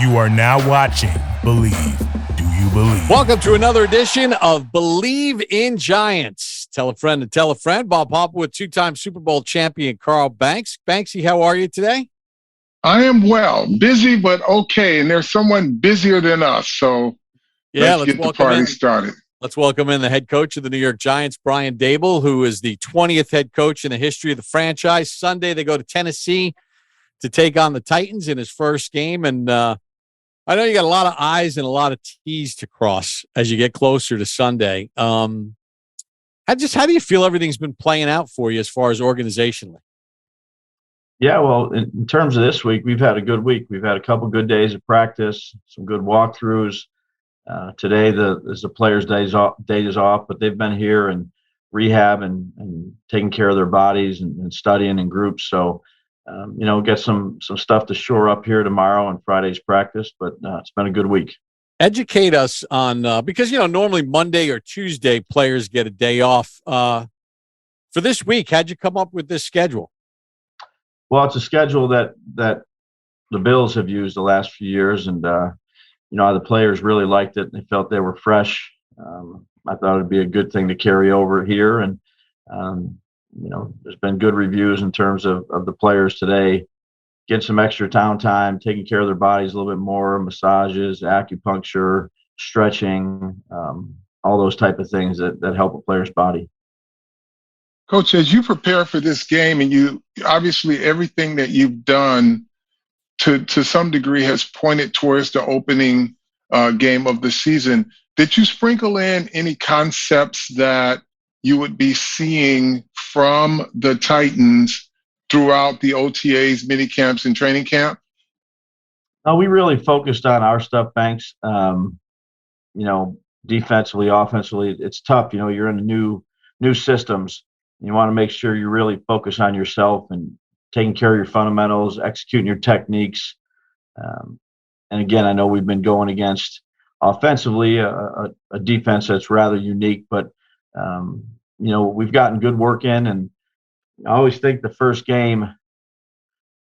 You are now watching Believe. Do you believe? Welcome to another edition of Believe in Giants. Tell a friend to tell a friend. Bob Hopper with two-time Super Bowl champion Carl Banks. Banksy, how are you today? I am well. Busy, but okay. And there's someone busier than us. So let's get the party started. Let's welcome in the head coach of the New York Giants, Brian Daboll, who is the 20th head coach in the history of the franchise. Sunday, they go to Tennessee to take on the Titans in his first game. And I know you got a lot of I's and a lot of T's to cross as you get closer to Sunday. How do you feel everything's been playing out for you as far as organizationally? Yeah, well, in terms of this week, we've had a good week. We've had a couple good days of practice, some good walkthroughs. Today, is the players' day is off, but they've been here and rehab and taking care of their bodies and studying in groups. So, get some stuff to shore up here tomorrow and Friday's practice, but it's been a good week. Educate us on because normally Monday or Tuesday players get a day off. For this week, how'd you come up with this schedule? Well, it's a schedule that the Bills have used the last few years, and the players really liked it. They felt they were fresh. I thought it'd be a good thing to carry over here, and there's been good reviews in terms of the players today. Get some extra town time, taking care of their bodies a little bit more, massages, acupuncture, stretching, all those type of things that help a player's body. Coach, as you prepare for this game, and you obviously everything that you've done to some degree has pointed towards the opening game of the season, did you sprinkle in any concepts that you would be seeing from the Titans throughout the OTAs, mini camps, and training camp? No, we really focused on our stuff, Banks. Defensively, offensively, it's tough. You're in the new systems. You want to make sure you really focus on yourself and taking care of your fundamentals, executing your techniques. And again, I know we've been going against offensively a defense that's rather unique, but we've gotten good work in, and I always think the first game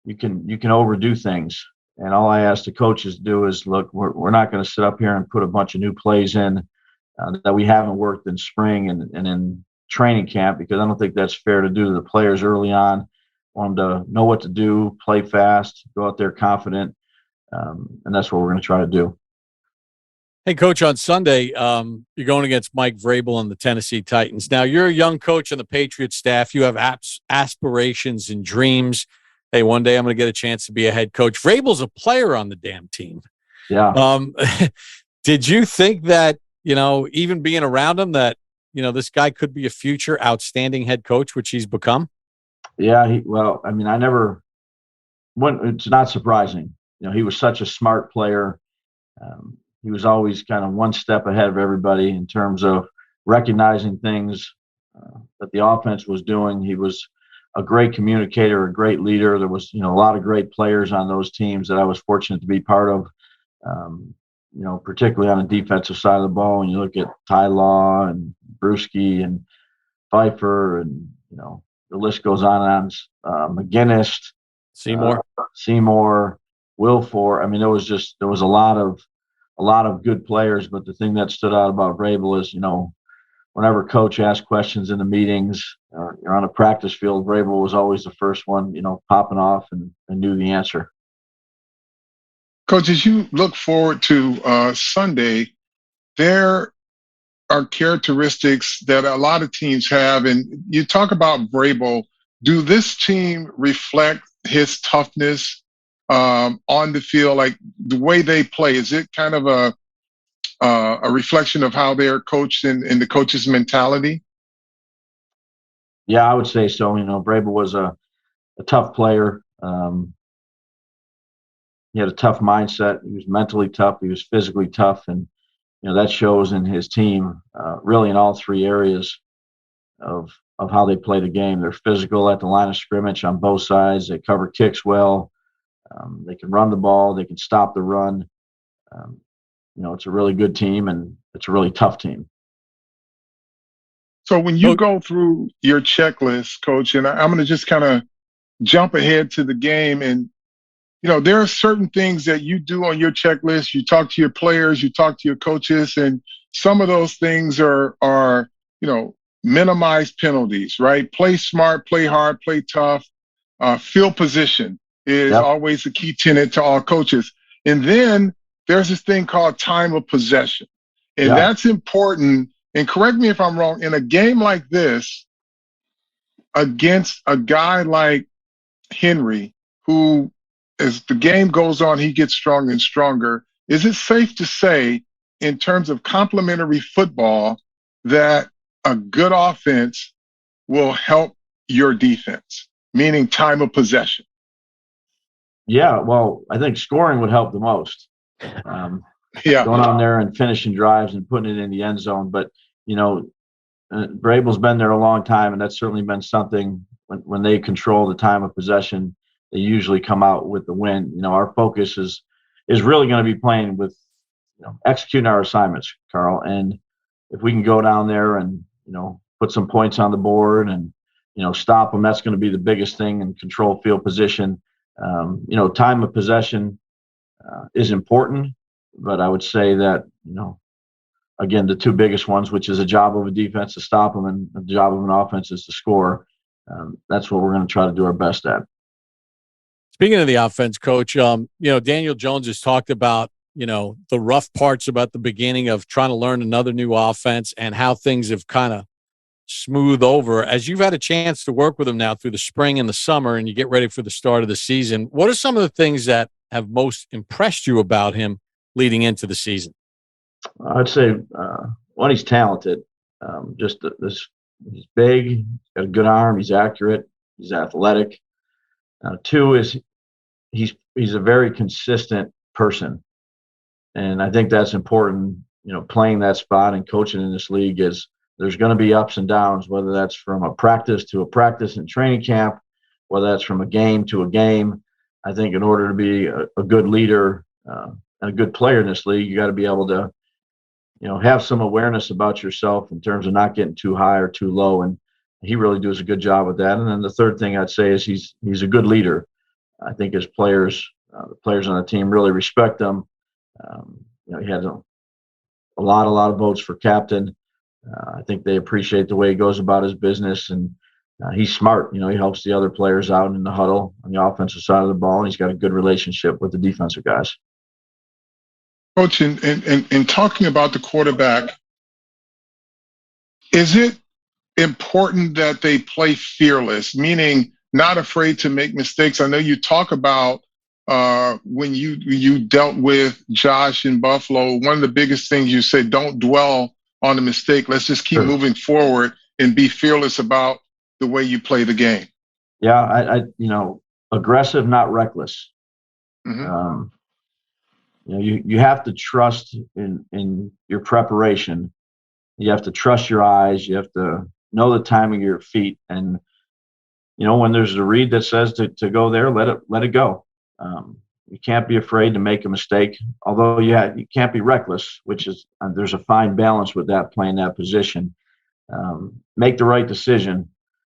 you can overdo things. And all I ask the coaches to do is, look, we're not going to sit up here and put a bunch of new plays in that we haven't worked in spring and in training camp, because I don't think that's fair to do to the players early on. I want them to know what to do, play fast, go out there confident, and that's what we're going to try to do. Hey, Coach, on Sunday, you're going against Mike Vrabel and the Tennessee Titans. Now, you're a young coach on the Patriots staff. You have aspirations and dreams. Hey, one day I'm going to get a chance to be a head coach. Vrabel's a player on the damn team. Yeah. Did you think that, even being around him, that, this guy could be a future outstanding head coach, which he's become? Yeah. It's not surprising. He was such a smart player. He was always kind of one step ahead of everybody in terms of recognizing things that the offense was doing. He was a great communicator, a great leader. There was, a lot of great players on those teams that I was fortunate to be part of, particularly on the defensive side of the ball. When you look at Ty Law and Bruschi and Pfeiffer and, the list goes on, McGinnis, Seymour, Wilford. There was a lot of good players, but the thing that stood out about Vrabel is, whenever coach asked questions in the meetings or you're on a practice field, Vrabel was always the first one, popping off and knew the answer. Coach, as you look forward to Sunday, there are characteristics that a lot of teams have, and you talk about Vrabel. Do this team reflect his toughness on the field, like the way they play? Is it kind of a reflection of how they're coached and the coach's mentality? Yeah, I would say so. Vrabel was a tough player. He had a tough mindset. He was mentally tough. He was physically tough, and that shows in his team, really in all three areas of how they play the game. They're physical at the line of scrimmage on both sides. They cover kicks well. They can run the ball. They can stop the run. It's a really good team, and it's a really tough team. So when you go through your checklist, Coach, and I'm going to just kind of jump ahead to the game, and there are certain things that you do on your checklist. You talk to your players, you talk to your coaches, and some of those things are minimize penalties, right? Play smart, play hard, play tough. Field position is always a key tenet to all coaches. And then there's this thing called time of possession. And that's important. And correct me if I'm wrong, in a game like this, against a guy like Henry, who, as the game goes on, he gets stronger and stronger. Is it safe to say, in terms of complementary football, that a good offense will help your defense, meaning time of possession? Yeah, well, I think scoring would help the most. Going on there and finishing drives and putting it in the end zone. But, Vrabel's been there a long time, and that's certainly been something when they control the time of possession, they usually come out with the win. Our focus is really going to be playing with, executing our assignments, Carl. And if we can go down there and, put some points on the board and, stop them, that's going to be the biggest thing, and control field position. Time of possession is important, but I would say that, again, the two biggest ones, which is a job of a defense to stop them and the job of an offense is to score. That's what we're going to try to do our best at. Speaking of the offense, Coach, Daniel Jones has talked about, the rough parts about the beginning of trying to learn another new offense and how things have kind of smooth over. As you've had a chance to work with him now through the spring and the summer and you get ready for the start of the season, what are some of the things that have most impressed you about him leading into the season? I'd say, one, he's talented. He's big, he's got a good arm, he's accurate, he's athletic. Two is he's a very consistent person. And I think that's important, playing that spot and coaching in this league is there's going to be ups and downs, whether that's from a practice to a practice in training camp, whether that's from a game to a game. I think in order to be a good leader and a good player in this league, you got to be able to, have some awareness about yourself in terms of not getting too high or too low. And he really does a good job with that. And then the third thing I'd say is he's a good leader. I think his players, the players on the team really respect him. He has a lot of votes for captain. I think they appreciate the way he goes about his business, and he's smart. He helps the other players out in the huddle on the offensive side of the ball, and he's got a good relationship with the defensive guys. Coach, in talking about the quarterback, is it important that they play fearless, meaning not afraid to make mistakes? I know you talk about when you dealt with Josh in Buffalo, one of the biggest things you said, don't dwell on the mistake. Let's just keep moving forward and be fearless about the way you play the game. Yeah, I aggressive, not reckless. Mm-hmm. You have to trust in your preparation. You have to trust your eyes. You have to know the timing of your feet. And, when there's a read that says to go there, let it go. You can't be afraid to make a mistake, although you can't be reckless, which is there's a fine balance with that, playing that position. Make the right decision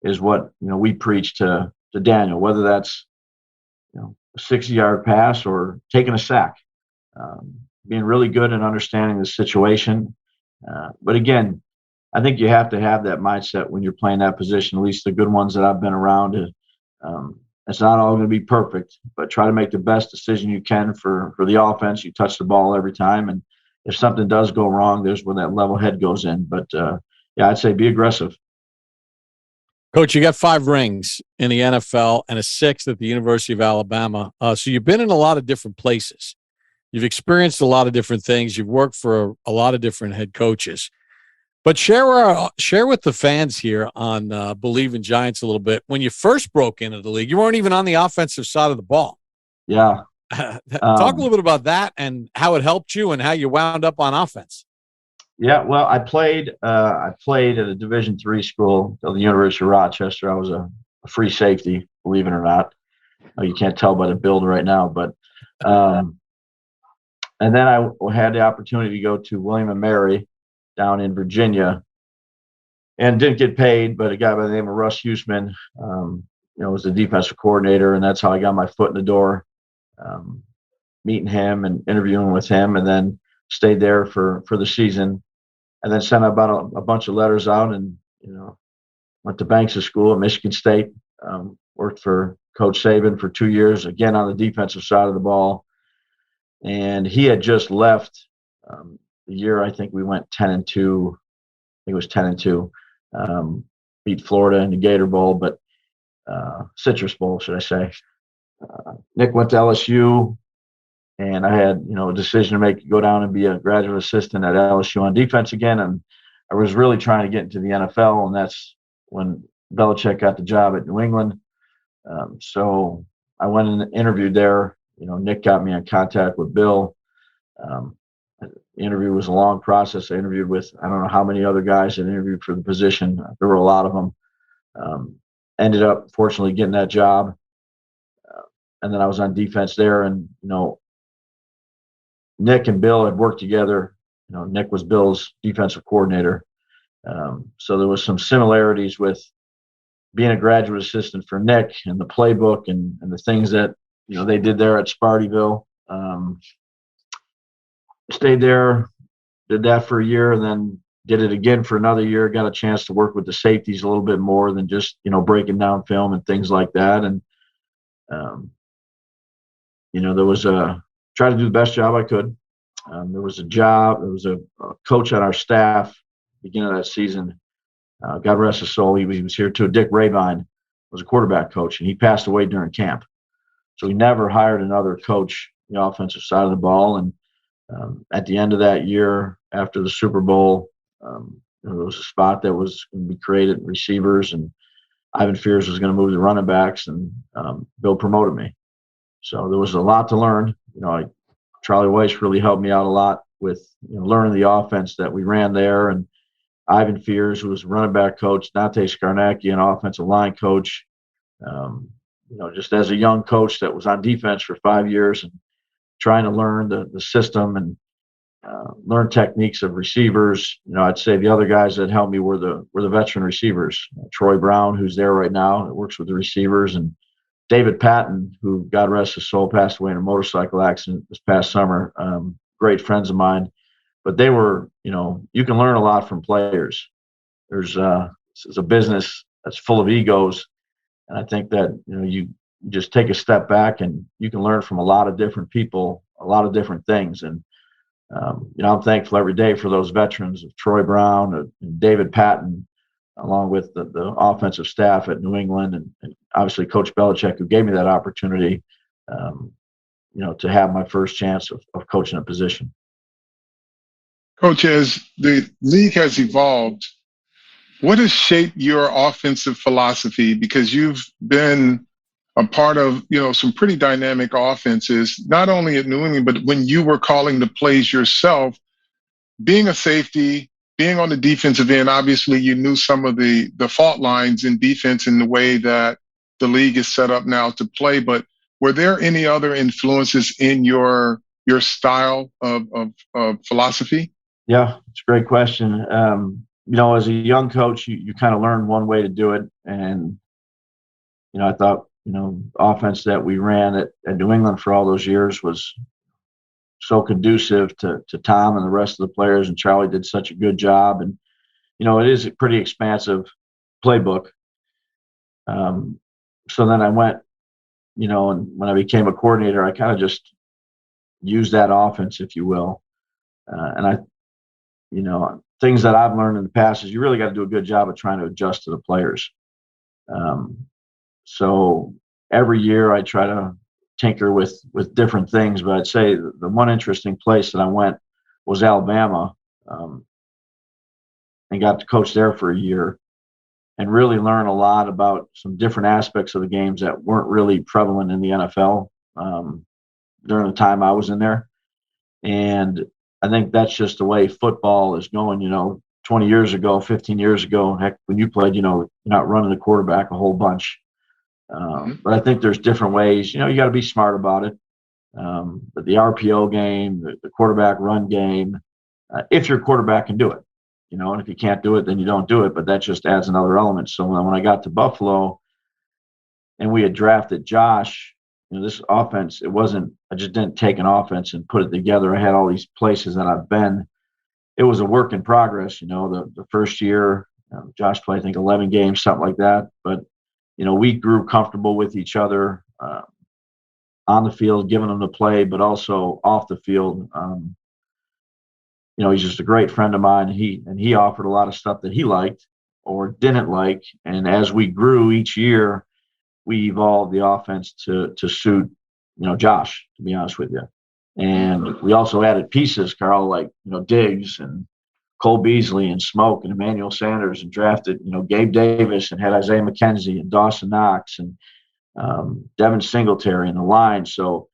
is what we preach to Daniel, whether that's a 60-yard pass or taking a sack. Being really good and understanding the situation. But again, I think you have to have that mindset when you're playing that position, at least the good ones that I've been around. It's not all going to be perfect, but try to make the best decision you can for the offense. You touch the ball every time, and if something does go wrong, there's where that level head goes in. But, I'd say be aggressive. Coach, you got 5 rings in the NFL and a 6th at the University of Alabama. So you've been in a lot of different places. You've experienced a lot of different things. You've worked for a lot of different head coaches. But share with the fans here on Believe in Giants a little bit. When you first broke into the league, you weren't even on the offensive side of the ball. Yeah. Talk a little bit about that and how it helped you and how you wound up on offense. Yeah, well, I played at a Division III school at the University of Rochester. I was a free safety, believe it or not. You can't tell by the build right now, but and then I had the opportunity to go to William & Mary down in Virginia, and didn't get paid, but a guy by the name of Russ Huesman, was the defensive coordinator, and that's how I got my foot in the door. meeting him and interviewing with him, and then stayed there for the season, and then sent about a bunch of letters out, and went to Banks' school at Michigan State. Worked for Coach Saban for 2 years, again on the defensive side of the ball, and he had just left the year. I think we went 10-2. I think it was 10-2. Beat Florida in the Gator Bowl, but Citrus Bowl, should I say. Nick went to LSU, and I had, a decision to make, go down and be a graduate assistant at LSU on defense again. And I was really trying to get into the NFL, and that's when Belichick got the job at New England. So I went and interviewed there. Nick got me in contact with Bill. The interview was a long process. I interviewed with, I don't know how many other guys that interviewed for the position. There were a lot of them. Ended up, fortunately, getting that job. And then I was on defense there. And, Nick and Bill had worked together. Nick was Bill's defensive coordinator. So there was some similarities with being a graduate assistant for Nick and the playbook and the things that, they did there at Spartyville. Stayed there, did that for a year, and then did it again for another year. Got a chance to work with the safeties a little bit more than just, breaking down film and things like that. And, there was try to do the best job I could. There was a coach on our staff beginning of that season. God rest his soul. He was here too. Dick Rabine was a quarterback coach, and he passed away during camp. So we never hired another coach on the offensive side of the ball. And at the end of that year, after the Super Bowl, there was a spot that was going to be created, receivers, and Ivan Fears was going to move the running backs, and Bill promoted me. So there was a lot to learn. Charlie Weiss really helped me out a lot with learning the offense that we ran there, and Ivan Fears, who was running back coach, Dante Scarnacchi, an offensive line coach. Just as a young coach that was on defense for 5 years and trying to learn the system and learn techniques of receivers. I'd say the other guys that helped me were the veteran receivers. Troy Brown, who's there right now, that works with the receivers, and David Patton, who, God rest his soul, passed away in a motorcycle accident this past summer. Great friends of mine. But they were, you can learn a lot from players. There's it's a business that's full of egos. And I think that, you just take a step back and you can learn from a lot of different people, a lot of different things. And, I'm thankful every day for those veterans of Troy Brown and David Patton, along with the offensive staff at New England and obviously Coach Belichick, who gave me that opportunity, to have my first chance of coaching a position. Coach, as the league has evolved, what has shaped your offensive philosophy? Because you've been a part of, some pretty dynamic offenses, not only at New England, but when you were calling the plays yourself, being a safety, being on the defensive end, obviously you knew some of the fault lines in defense in the way that the league is set up now to play. But were there any other influences in your style of philosophy? Yeah, it's a great question. As a young coach, you kind of learn one way to do it. And, I thought, offense that we ran at New England for all those years was so conducive to Tom and the rest of the players. And Charlie did such a good job. And, it is a pretty expansive playbook. So then I went, and when I became a coordinator, I kind of just used that offense, if you will. And things that I've learned in the past is you really got to do a good job of trying to adjust to the players. So every year I try to tinker with different things, but I'd say the one interesting place that I went was Alabama, and got to coach there for a year and really learn a lot about some different aspects of the games that weren't really prevalent in the NFL during the time I was in there. And I think that's just the way football is going. 20 years ago, 15 years ago, heck, when you played, you're not running the quarterback a whole bunch. But I think there's different ways. You got to be smart about it. But the RPO game, the quarterback run game, if your quarterback can do it, and if you can't do it, then you don't do it. But that just adds another element. So when I got to Buffalo and we had drafted Josh, this offense, I just didn't take an offense and put it together. I had all these places that I've been. It was a work in progress. The first year, Josh played, I think, 11 games, something like that. But, we grew comfortable with each other on the field, giving them the play, but also off the field. He's just a great friend of mine. He offered a lot of stuff that he liked or didn't like. And as we grew each year, we evolved the offense to suit, Josh, to be honest with you. And we also added pieces, Carl, like, Diggs and Cole Beasley and Smoke and Emmanuel Sanders, and drafted, Gabe Davis, and had Isaiah McKenzie and Dawson Knox and Devin Singletary in the line. So,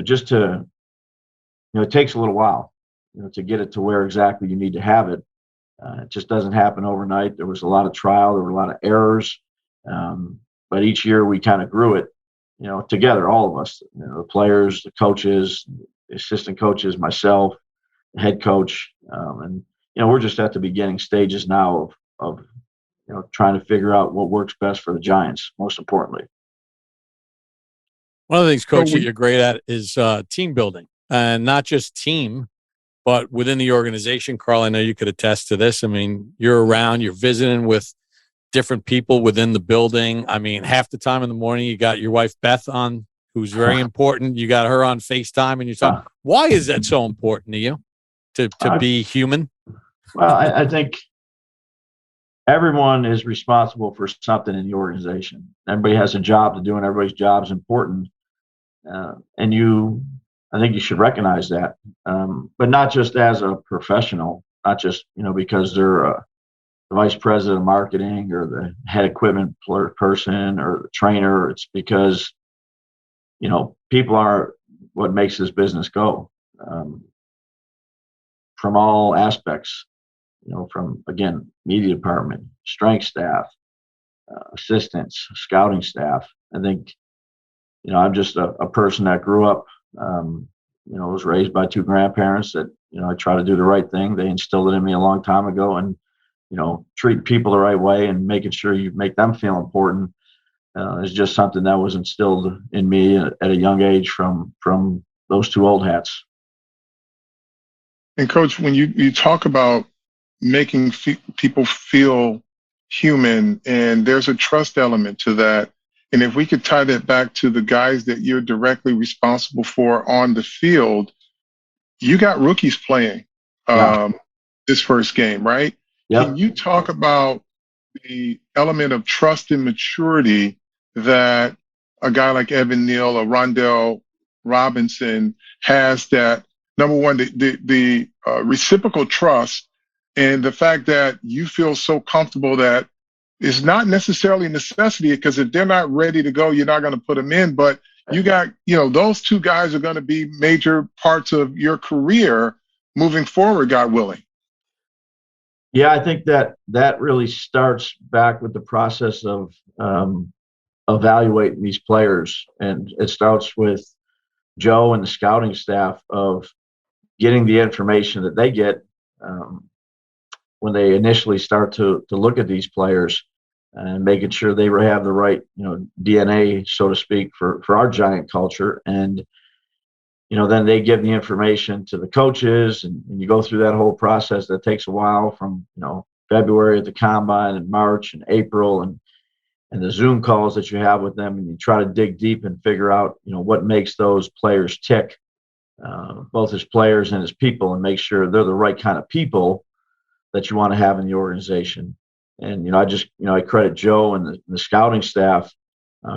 just to, it takes a little while, to get it to where exactly you need to have it. It just doesn't happen overnight. There was a lot of trial. There were a lot of errors. But each year we kind of grew it, together, all of us, the players, the coaches, the assistant coaches, myself, the head coach. And, we're just at the beginning stages now of trying to figure out what works best for the Giants, most importantly. One of the things, Coach, that you're great at is team building, and not just team, but within the organization. Carl, I know you could attest to this. I mean, you're around, you're visiting with different people within the building. I mean, half the time in the morning, you got your wife, Beth, on, who's very important. You got her on FaceTime, and you're talking. Why is that so important to you, to be human? Well, I think everyone is responsible for something in the organization. Everybody has a job to do, and everybody's job is important. And I think you should recognize that, but not just as a professional, not just, because they're the vice president of marketing or the head equipment person or the trainer. It's because, people are what makes this business go, from all aspects, from, again, media department, strength staff, assistants, scouting staff. I think, I'm just a person that grew up, was raised by two grandparents that, I try to do the right thing. They instilled it in me a long time ago, and, treat people the right way and making sure you make them feel important is just something that was instilled in me at a young age from those two old hats. And Coach, when you talk about making people feel human, and there's a trust element to that. And if we could tie that back to the guys that you're directly responsible for on the field, you got rookies playing this first game, right? Yep. Can you talk about the element of trust and maturity that a guy like Evan Neal or Rondell Robinson has, that, number one, the reciprocal trust, and the fact that you feel so comfortable that it's not necessarily a necessity, because if they're not ready to go, you're not going to put them in. But you got, those two guys are going to be major parts of your career moving forward, God willing. Yeah, I think that really starts back with the process of evaluating these players. And it starts with Joe and the scouting staff of getting the information that they get when they initially start to look at these players, and making sure they have the right, DNA, so to speak, for our Giant culture. And, then they give the information to the coaches, and you go through that whole process that takes a while, from, February at the combine, and March and April, and the Zoom calls that you have with them, and you try to dig deep and figure out, what makes those players tick, both as players and as people, and make sure they're the right kind of people that you want to have in the organization. And, I credit Joe and the scouting staff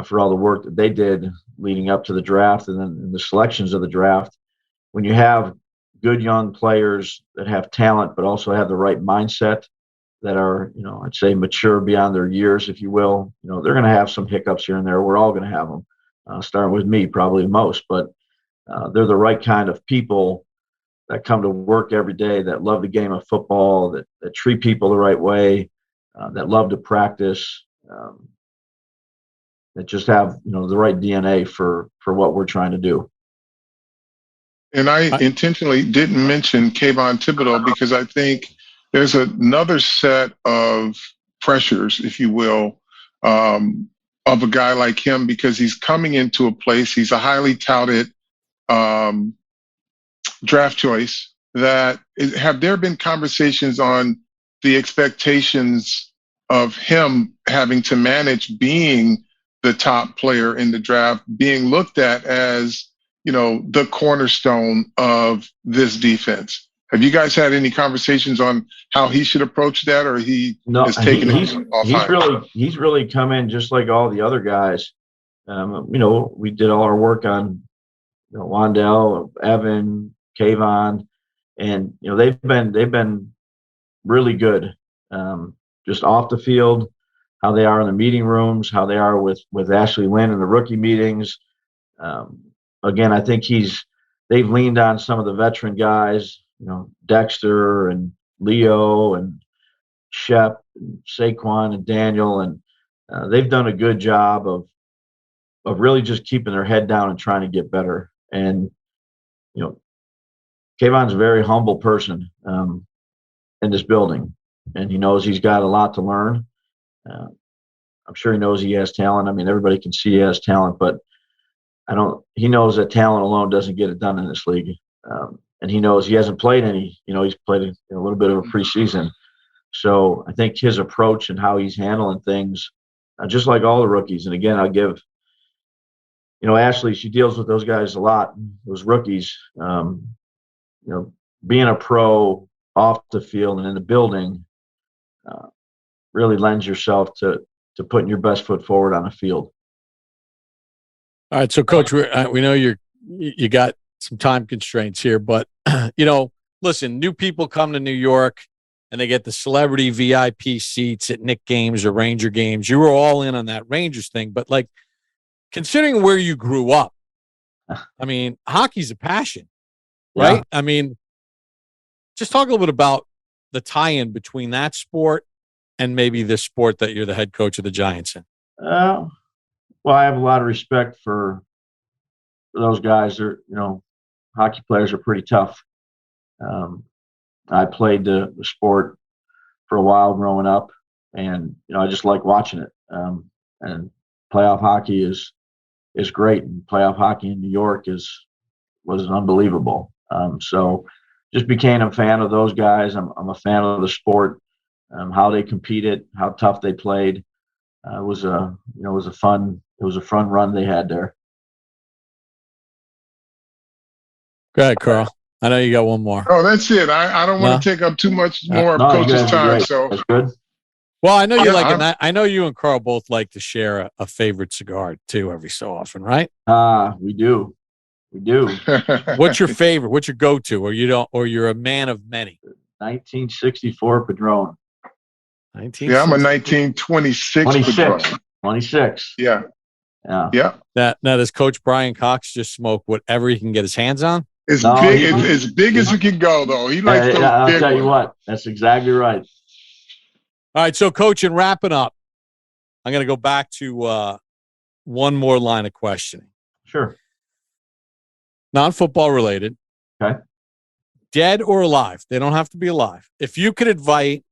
for all the work that they did leading up to the draft, and then the selections of the draft. When you have good young players that have talent, but also have the right mindset, that are, I'd say mature beyond their years, if you will, they're going to have some hiccups here and there. We're all going to have them, starting with me, probably most, but they're the right kind of people that come to work every day, that love the game of football, that treat people the right way, that love to practice, that just have, the right DNA for what we're trying to do. And I intentionally didn't mention Kayvon Thibodeau, because I think there's another set of pressures, if you will, of a guy like him because he's coming into a place. He's a highly touted draft choice. Have there been conversations on the expectations of him having to manage being the top player in the draft, being looked at as, the cornerstone of this defense? Have you guys had any conversations on how he should approach that, or has taken it off? He's really come in just like all the other guys. We did all our work on Wandell, Evan, Kayvon, and they've been really good, just off the field, how they are in the meeting rooms, how they are with Ashley Lynn in the rookie meetings. Again, I think they've leaned on some of the veteran guys, Dexter and Leo and Shep, and Saquon and Daniel, and they've done a good job of really just keeping their head down and trying to get better. And Kayvon's a very humble person in this building, and he knows he's got a lot to learn. I'm sure he knows he has talent. I mean, everybody can see he has talent, but he knows that talent alone doesn't get it done in this league. And he knows he hasn't played any, he's played a little bit of a preseason. So I think his approach and how he's handling things, just like all the rookies. And again, I'll give, Ashley, she deals with those guys a lot, those rookies. Being a pro off the field and in the building really lends yourself to putting your best foot forward on the field. All right, so Coach, we know you got some time constraints here, but listen, new people come to New York and they get the celebrity VIP seats at Knick games or Ranger games. You were all in on that Rangers thing, but considering where you grew up, I mean, hockey's a passion, right? Yeah. I mean, just talk a little bit about the tie-in between that sport and maybe the sport that you're the head coach of the Giants in. Well, I have a lot of respect for those guys. Hockey players are pretty tough. I played the sport for a while growing up, and I just like watching it. And playoff hockey is great, and playoff hockey in New York was unbelievable. So just became a fan of those guys. I'm a fan of the sport, how they competed, how tough they played. It was a fun run they had there. Go ahead, Carl. I know you got one more. Oh, that's it. I don't want to take up too much more of Coach's time. So that's good. Well, I know you I know you and Carl both like to share a favorite cigar too every so often, right? We do. What's your favorite? What's your go-to? Or you're a man of many? 1964 Padron. Yeah, I'm a 1926 Padron. 26. Yeah. Now, does Coach Brian Cox just smoke whatever he can get his hands on? As big as it can go, though. He likes those big I'll tell you what. That's exactly right. All right, so Coach, in wrapping up, I'm going to go back to one more line of questioning. Sure. Non-football related. Okay. Dead or alive. They don't have to be alive. If you could invite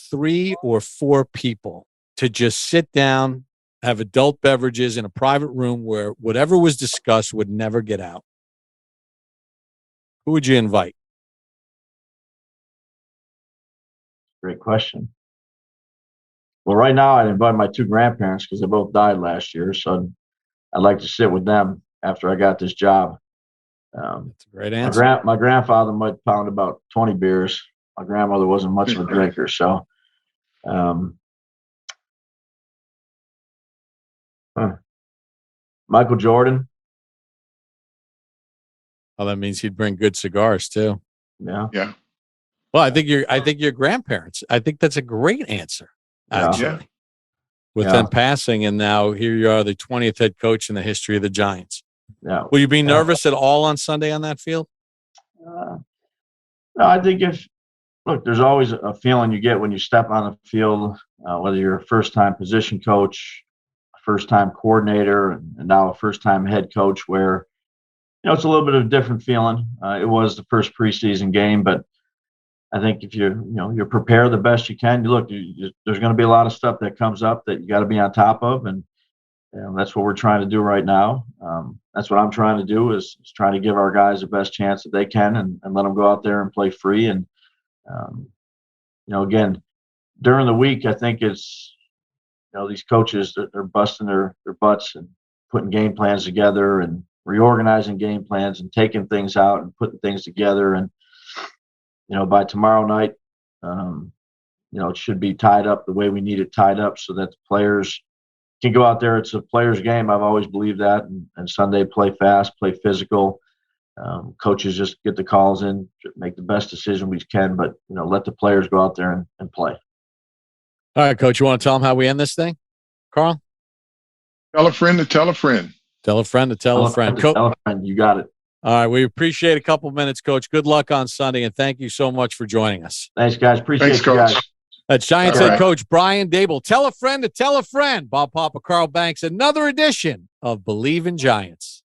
3 or 4 people to just sit down, have adult beverages in a private room where whatever was discussed would never get out, who would you invite? Great question. Well, right now I'd invite my 2 grandparents because they both died last year. So I'd like to sit with them after I got this job. That's a great answer. My grandfather might pound about 20 beers. My grandmother wasn't much of a drinker. So Michael Jordan. Oh, that means he'd bring good cigars too. Yeah. Well, I think your grandparents. I think that's a great answer. Actually, yeah. With them passing, and now here you are, the 20th head coach in the history of the Giants. Yeah. Will you be nervous at all on Sunday on that field? No, I think there's always a feeling you get when you step on the field, whether you're a first-time position coach, a first-time coordinator, and now a first-time head coach, where it's a little bit of a different feeling. It was the first preseason game, but I think if you prepare the best you can, there's going to be a lot of stuff that comes up that you got to be on top of, and And that's what we're trying to do right now. That's what I'm trying to do is trying to give our guys the best chance that they can and let them go out there and play free. And, again, during the week, I think it's, these coaches, they're busting their butts and putting game plans together and reorganizing game plans and taking things out and putting things together. And, by tomorrow night, it should be tied up the way we need it tied up so that the players can go out there. It's a player's game. I've always believed that. And Sunday, play fast, play physical. Coaches just get the calls in, make the best decision we can, but, let the players go out there and play. All right, Coach, you want to tell them how we end this thing, Carl? Tell a friend to tell a friend. Tell a friend to tell a friend. Tell a friend. You got it. All right, we appreciate a couple minutes, Coach. Good luck on Sunday, and thank you so much for joining us. Thanks, guys. Appreciate Thanks, you guys. Coach. That's Giants head coach Brian Daboll. Tell a friend to tell a friend. Bob Papa, Carl Banks, another edition of Believe in Giants.